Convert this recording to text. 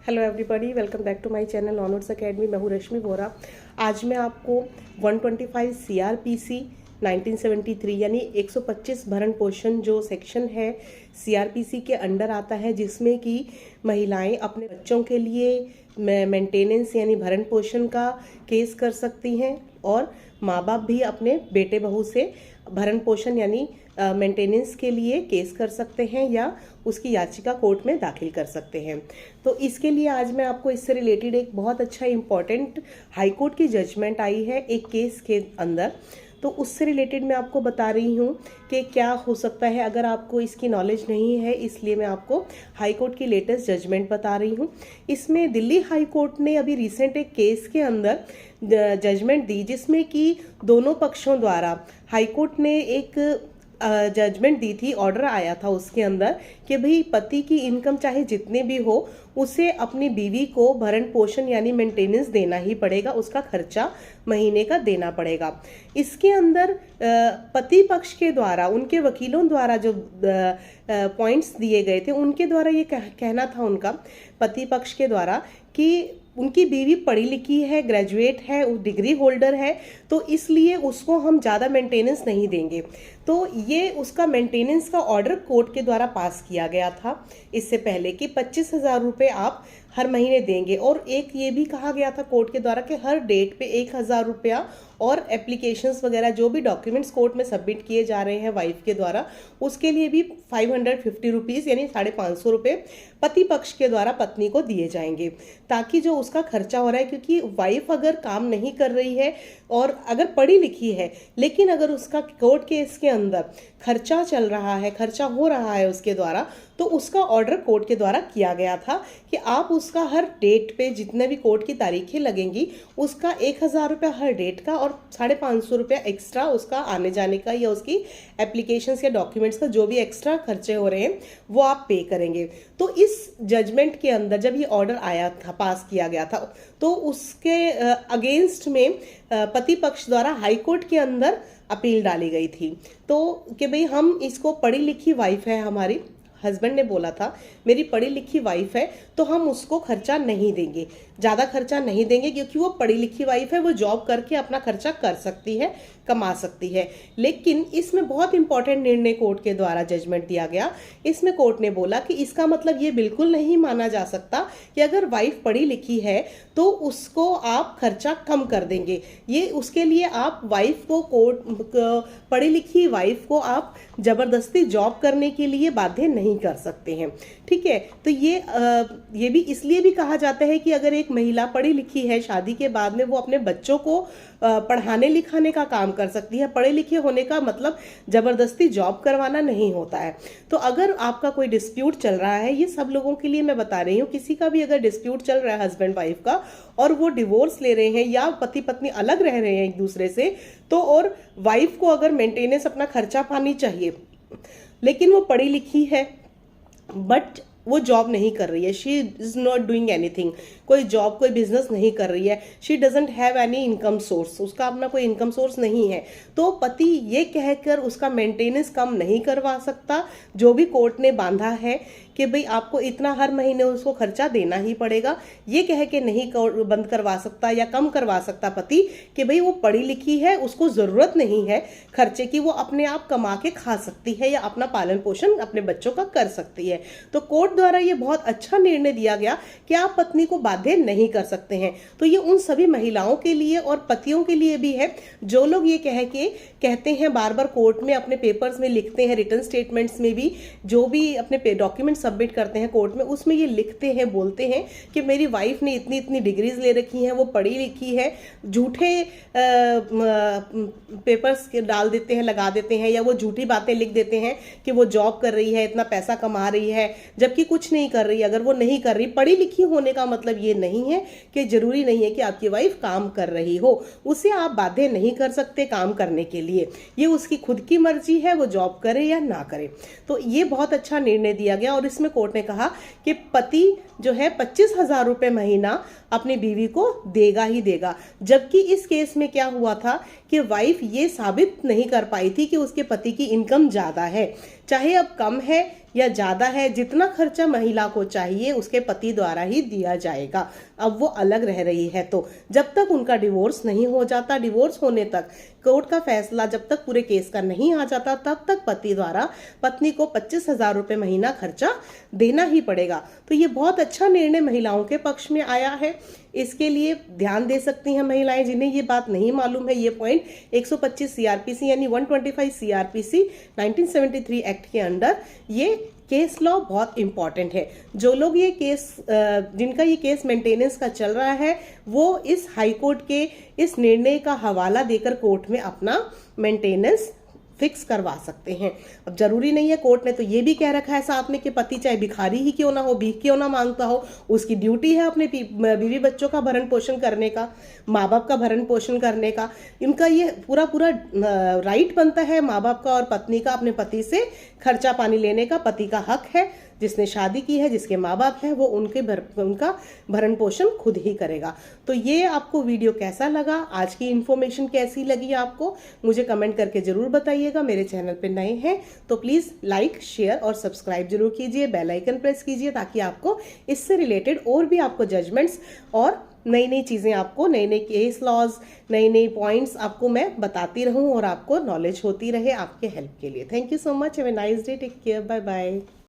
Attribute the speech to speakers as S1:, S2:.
S1: Hello everybody, welcome back to my channel onwards academy. मैं हूँ रश्मि वोरा। आज मैं आपको 125 सीआरपीसी 1973 यानी 125 भरण पोषण जो सेक्शन है सीआरपीसी के अंडर आता है, जिसमें कि महिलाएं अपने बच्चों के लिए मेंटेनेंस यानी भरण पोषण का केस कर सकती हैं और माँ बाप भी अपने बेटे बहू से भरण पोषण यानी मेंटेनेंस के लिए केस कर सकते हैं या उसकी याचिका कोर्ट में दाखिल कर सकते हैं। तो इसके लिए आज मैं आपको इससे रिलेटेड एक बहुत अच्छा इम्पॉर्टेंट हाई कोर्ट की जजमेंट आई है एक केस के अंदर, तो उससे रिलेटेड मैं आपको बता रही हूँ कि क्या हो सकता है। अगर आपको इसकी नॉलेज नहीं है, इसलिए मैं आपको हाई कोर्ट की लेटेस्ट जजमेंट बता रही हूँ। इसमें दिल्ली हाई कोर्ट ने अभी रिसेंट एक केस के अंदर जजमेंट दी, जिसमें कि दोनों पक्षों द्वारा हाई कोर्ट ने एक जजमेंट दी थी, ऑर्डर आया था उसके अंदर कि भाई पति की इनकम चाहे जितने भी हो उसे अपनी बीवी को भरण पोषण यानी मेंटेनेंस देना ही पड़ेगा, उसका खर्चा महीने का देना पड़ेगा। इसके अंदर पति पक्ष के द्वारा उनके वकीलों द्वारा जो पॉइंट्स दिए गए थे, उनके द्वारा ये कहना था उनका पति पक्ष के द्वारा कि उनकी बीवी पढ़ी लिखी है, ग्रेजुएट है, डिग्री होल्डर है, तो इसलिए उसको हम ज़्यादा मेंटेनेंस नहीं देंगे। तो ये उसका मेंटेनेंस का ऑर्डर कोर्ट के द्वारा पास किया गया था इससे पहले कि 25,000 रुपये आप हर महीने देंगे। और एक ये भी कहा गया था कोर्ट के द्वारा कि हर डेट पे 1,000 रुपया और एप्लीकेशंस वगैरह जो भी डॉक्यूमेंट्स कोर्ट में सबमिट किए जा रहे हैं वाइफ के द्वारा, उसके लिए भी 550 रुपीज़ यानी 550 रुपये पति पक्ष के द्वारा पत्नी को दिए जाएंगे, ताकि जो उसका खर्चा हो रहा है, क्योंकि वाइफ अगर काम नहीं कर रही है और अगर पढ़ी लिखी है लेकिन अगर उसका कोर्ट केस के अंदर खर्चा चल रहा है, खर्चा हो रहा है उसके द्वारा, तो उसका ऑर्डर कोर्ट के द्वारा किया गया था कि आप उसका हर डेट पे जितने भी कोर्ट की तारीखें लगेंगी उसका 1,000 रुपया हर डेट का और 550 रुपया एक्स्ट्रा उसका आने जाने का या उसकी एप्लीकेशंस या डॉक्यूमेंट्स का जो भी एक्स्ट्रा खर्चे हो रहे हैं वो आप पे करेंगे। तो इस जजमेंट के अंदर जब ये ऑर्डर आया था, पास किया गया था, तो उसके अगेंस्ट में पति पक्ष द्वारा हाई कोर्ट के अंदर अपील डाली गई थी। तो कि भाई हम इसको, पढ़ी लिखी वाइफ है हमारी, हस्बैंड ने बोला था मेरी पढ़ी लिखी वाइफ है तो हम उसको खर्चा नहीं देंगे, ज़्यादा खर्चा नहीं देंगे, क्योंकि वो पढ़ी लिखी वाइफ है, वो जॉब करके अपना खर्चा कर सकती है, कमा सकती है। लेकिन इसमें बहुत इंपॉर्टेंट निर्णय कोर्ट के द्वारा जजमेंट दिया गया। इसमें कोर्ट ने बोला कि इसका मतलब ये बिल्कुल नहीं माना जा सकता कि अगर वाइफ पढ़ी लिखी है तो उसको आप खर्चा कम कर देंगे। ये उसके लिए आप वाइफ को, पढ़ी लिखी वाइफ को आप जबरदस्ती जॉब करने के लिए बाध्य नहीं कर सकते हैं, ठीक है। तो ये भी इसलिए भी कहा जाता है कि अगर एक महिला पढ़ी लिखी है, शादी के बाद में वो अपने बच्चों को पढ़ाने लिखाने का काम कर सकती है। पढ़े लिखे होने का मतलब जबरदस्ती जॉब करवाना नहीं होता है। तो अगर आपका कोई डिस्प्यूट चल रहा है, ये सब लोगों के लिए मैं बता रही हूँ, किसी का भी अगर डिस्प्यूट चल रहा है हस्बैंड वाइफ का और वो डिवोर्स ले रहे हैं या पति पत्नी अलग रह रहे हैं एक दूसरे से, तो और वाइफ को अगर मेंटेनेंस अपना खर्चा पानी चाहिए, लेकिन वो पढ़ी लिखी है बट वो जॉब नहीं कर रही है, she is not doing anything, कोई जॉब कोई बिजनेस नहीं कर रही है, she doesn't have any income source, उसका अपना कोई इनकम सोर्स नहीं है, तो पति ये कहकर उसका मेंटेनेंस कम नहीं करवा सकता, जो भी कोर्ट ने बांधा है कि भाई आपको इतना हर महीने उसको खर्चा देना ही पड़ेगा, ये कह के नहीं बंद करवा सकता या कम करवा सकता पति कि भाई वो पढ़ी लिखी है, उसको ज़रूरत नहीं है खर्चे की, वो अपने आप कमा के खा सकती है या अपना पालन पोषण अपने बच्चों का कर सकती है। तो कोर्ट द्वारा ये बहुत अच्छा निर्णय दिया गया कि आप पत्नी को बाध्य नहीं कर सकते हैं। तो ये उन सभी महिलाओं के लिए और पतियों के लिए भी है जो लोग ये कहते हैं, बार बार कोर्ट में अपने पेपर्स में लिखते हैं, रिटर्न स्टेटमेंट्स में भी जो भी अपने डॉक्यूमेंट सबमिट करते हैं कोर्ट में, उसमें ये लिखते हैं, बोलते हैं कि मेरी वाइफ ने इतनी इतनी डिग्रीज ले रखी हैं, वो पढ़ी लिखी है, झूठे पेपर्स डाल देते हैं, लगा देते हैं, या वो झूठी बातें लिख देते हैं कि वो जॉब कर रही है, इतना पैसा कमा रही है, जबकि कुछ नहीं कर रही। अगर वो नहीं कर रही, पढ़ी लिखी होने का मतलब ये नहीं है कि जरूरी नहीं है कि आपकी वाइफ काम कर रही हो, उसे आप बाध्य नहीं कर सकते काम करने के लिए, ये उसकी खुद की मर्जी है, वो जॉब करे या ना करे। तो ये बहुत अच्छा निर्णय दिया गया और इसमें कोर्ट ने कहा कि पति जो है 25,000 रुपये महीना अपनी बीवी को देगा ही देगा। जबकि इस केस में क्या हुआ था कि वाइफ ये साबित नहीं कर पाई थी कि उसके पति की इनकम ज़्यादा है, चाहे अब कम है या ज़्यादा है, जितना खर्चा महिला को चाहिए उसके पति द्वारा ही दिया जाएगा। अब वो अलग रह रही है तो जब तक उनका डिवोर्स नहीं हो जाता, डिवोर्स होने तक कोर्ट का फैसला जब तक पूरे केस का नहीं आ जाता, तब तक पति द्वारा पत्नी को 25,000 रुपये महीना खर्चा देना ही पड़ेगा। तो ये बहुत अच्छा निर्णय महिलाओं के पक्ष में आया है। इसके लिए ध्यान दे सकती हैं महिलाएं जिन्हें ये बात नहीं मालूम है। ये पॉइंट 125 सीआरपीसी यानी 125 सीआरपीसी 1973 एक्ट के अंडर ये केस लॉ बहुत इंपॉर्टेंट है। जो लोग ये केस जिनका ये केस मेंटेनेंस का चल रहा है वो इस हाई कोर्ट के इस निर्णय का हवाला देकर कोर्ट में अपना मेंटेनेंस फिक्स करवा सकते हैं। अब जरूरी नहीं है, कोर्ट ने तो ये भी कह रखा है साथ में कि पति चाहे भिखारी ही क्यों ना हो, भीख क्यों ना मांगता हो, उसकी ड्यूटी है अपने बीवी बच्चों का भरण पोषण करने का, माँ बाप का भरण पोषण करने का। इनका ये पूरा राइट बनता है माँ बाप का और पत्नी का अपने पति से खर्चा पानी लेने का। पति का हक है, जिसने शादी की है, जिसके माँ बाप हैं, वो उनका भरण पोषण खुद ही करेगा। तो ये आपको वीडियो कैसा लगा, आज की इन्फॉर्मेशन कैसी लगी आपको, मुझे कमेंट करके जरूर बताइएगा। मेरे चैनल पे नए हैं तो प्लीज़ लाइक, शेयर और सब्सक्राइब जरूर कीजिए, बेल आइकन प्रेस कीजिए ताकि आपको इससे रिलेटेड और भी आपको जजमेंट्स और नई नई चीज़ें, आपको नए नए केस लॉज, नई नई पॉइंट्स आपको मैं बताती रहूं और आपको नॉलेज होती रहे आपके हेल्प के लिए। Thank you so much. Have a nice day. Take care. Bye bye.